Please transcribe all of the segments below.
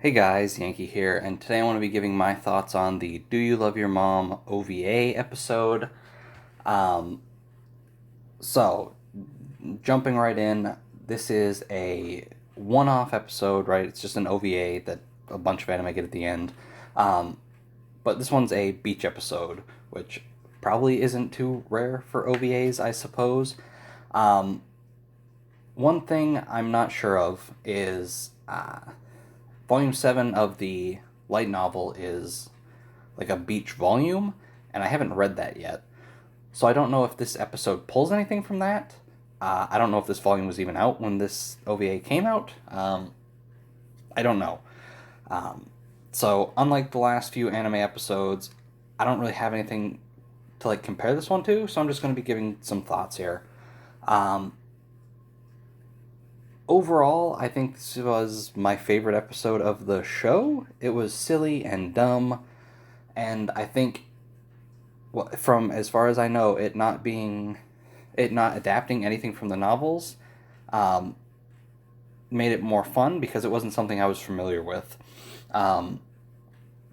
Hey guys, Yankee here, and today I want to be giving my thoughts on the Do You Love Your Mom OVA episode. Um, so, jumping right in, this is a one-off episode, right? It's just an OVA that a bunch of anime get at the end. Um, but this one's a beach episode, which probably isn't too rare for OVAs, I suppose. Um, One thing I'm not sure of is Volume 7 of the light novel is like a beach volume, and I haven't read that yet. So I don't know if this episode pulls anything from that. I don't know if this volume was even out when this OVA came out. I don't know. Um, so unlike the last few anime episodes, I don't really have anything to like compare this one to. So I'm just going to be giving some thoughts here. Um, Overall, I think this was my favorite episode of the show. It was silly and dumb, and I think, well, from as far as I know, it not adapting anything from the novels, um, made it more fun because it wasn't something I was familiar with. Um,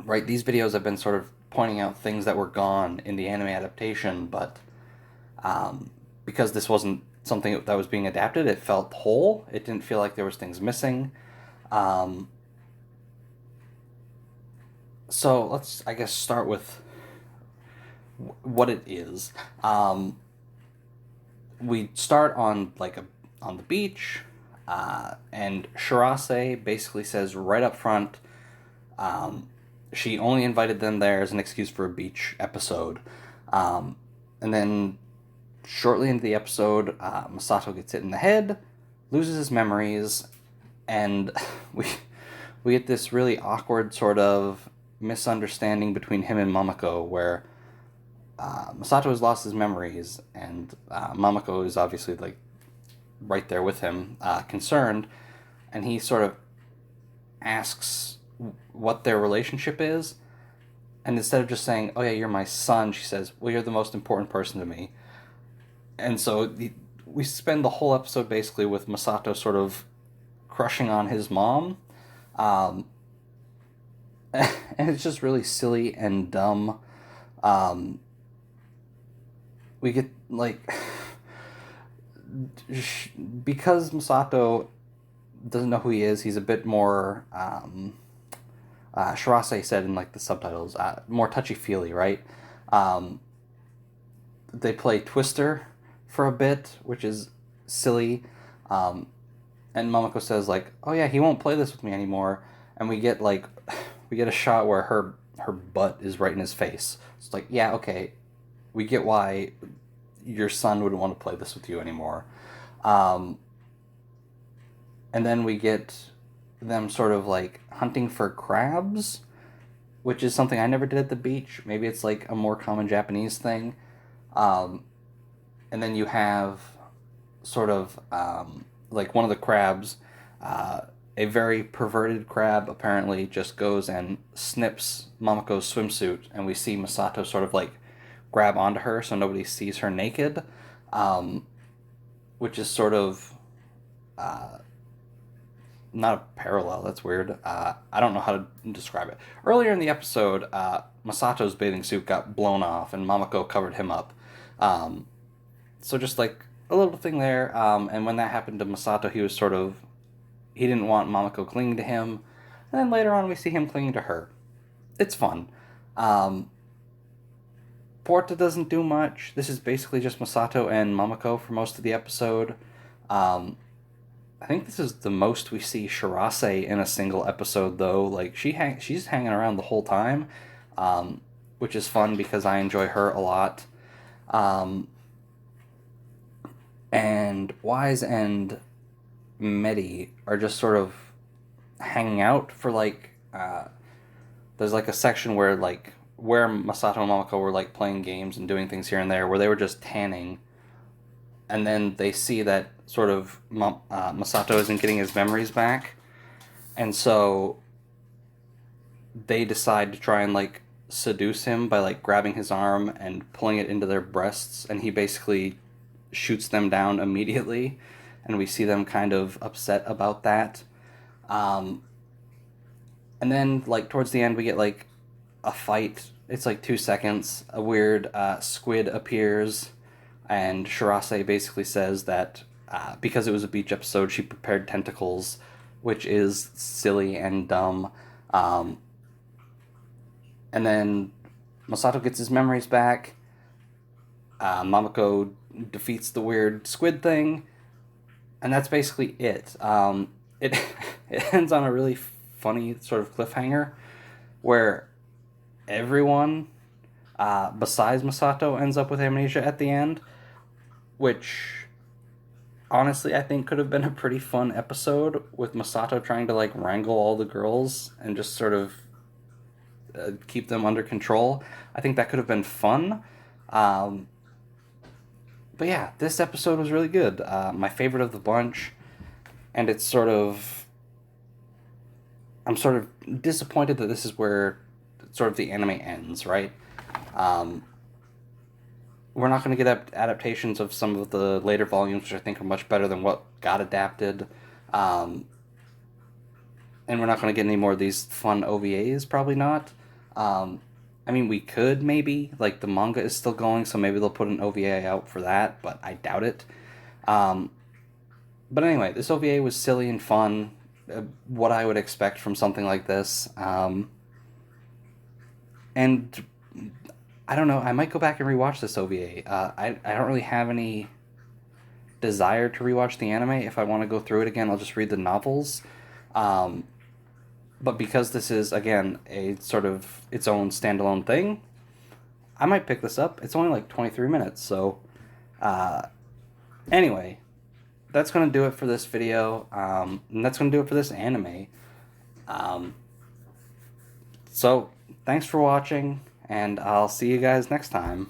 right, these videos have been sort of pointing out things that were gone in the anime adaptation, but um, because this wasn't something that was being adapted, it felt whole. It didn't feel like there was things missing. Um, so let's, I guess, start with what it is. We start on on the beach, and Shirase basically says right up front, um, she only invited them there as an excuse for a beach episode, and then shortly into the episode, Masato gets hit in the head, loses his memories, and we get this really awkward sort of misunderstanding between him and Mamako, where Masato has lost his memories, and Mamako is obviously like right there with him, concerned, and he sort of asks what their relationship is, and instead of just saying, "Oh yeah, you're my son," she says, "Well, you're the most important person to me." And so we spend the whole episode basically with Masato sort of crushing on his mom, um, and it's just really silly and dumb. Um, we get like because Masato doesn't know who he is. He's a bit more. Shirase said in like the subtitles, more touchy feely, right? Um, they play Twister for a bit, which is silly. Um, and Momoko says like, "Oh yeah, he won't play this with me anymore." And we get a shot where her butt is right in his face. It's like, yeah, okay, we get why your son wouldn't want to play this with you anymore. Um, and then we get them sort of like hunting for crabs, which is something I never did at the beach. Maybe it's like a more common Japanese thing. Um, and then you have sort of like one of the crabs, a very perverted crab apparently just goes and snips Mamoko's swimsuit, and we see Masato sort of like grab onto her so nobody sees her naked, um, which is sort of uh, not a parallel. That's weird. I don't know how to describe it. Earlier in the episode, Masato's bathing suit got blown off, and Mamako covered him up. Um, so just like a little thing there. And when that happened to Masato, he didn't want Mamako clinging to him. And then later on, we see him clinging to her. It's fun. Um, Porta doesn't do much. This is basically just Masato and Mamako for most of the episode. Um, I think this is the most we see Shirase in a single episode, though. Like she's hanging around the whole time, um, which is fun because I enjoy her a lot. Um, and Wise and Medi are just sort of hanging out for there's like a section where Masato and Momoko were like playing games and doing things here and there where they were just tanning, and then they see that sort of Masato isn't getting his memories back, and so they decide to try and like seduce him by like grabbing his arm and pulling it into their breasts, and he basically shoots them down immediately, and we see them kind of upset about that. Um, And then, like, towards the end, we get, like, a fight. It's, like, 2 seconds. A weird squid appears, and Shirase basically says that because it was a beach episode, she prepared tentacles, which is silly and dumb. And then Masato gets his memories back. Mamako defeats the weird squid thing, and that's basically it. It it ends on a really funny sort of cliffhanger, where everyone besides Masato ends up with amnesia at the end, which honestly I think could have been a pretty fun episode with Masato trying to like wrangle all the girls and just sort of keep them under control. I think that could have been fun. But yeah, this episode was really good. My favorite of the bunch, and it's sort of... I'm sort of disappointed that this is where sort of the anime ends, right? We're not going to get adaptations of some of the later volumes, which I think are much better than what got adapted. And we're not going to get any more of these fun OVAs, probably not. I mean, we could maybe, like the manga is still going, so maybe they'll put an OVA out for that, but I doubt it. But anyway, this OVA was silly and fun, what I would expect from something like this. And I don't know, I might go back and rewatch this OVA. I don't really have any desire to rewatch the anime. If I want to go through it again, I'll just read the novels. But because this is, again, a sort of its own standalone thing, I might pick this up. It's only like 23 minutes, so... anyway, that's going to do it for this video, and that's going to do it for this anime. So, thanks for watching, and I'll see you guys next time.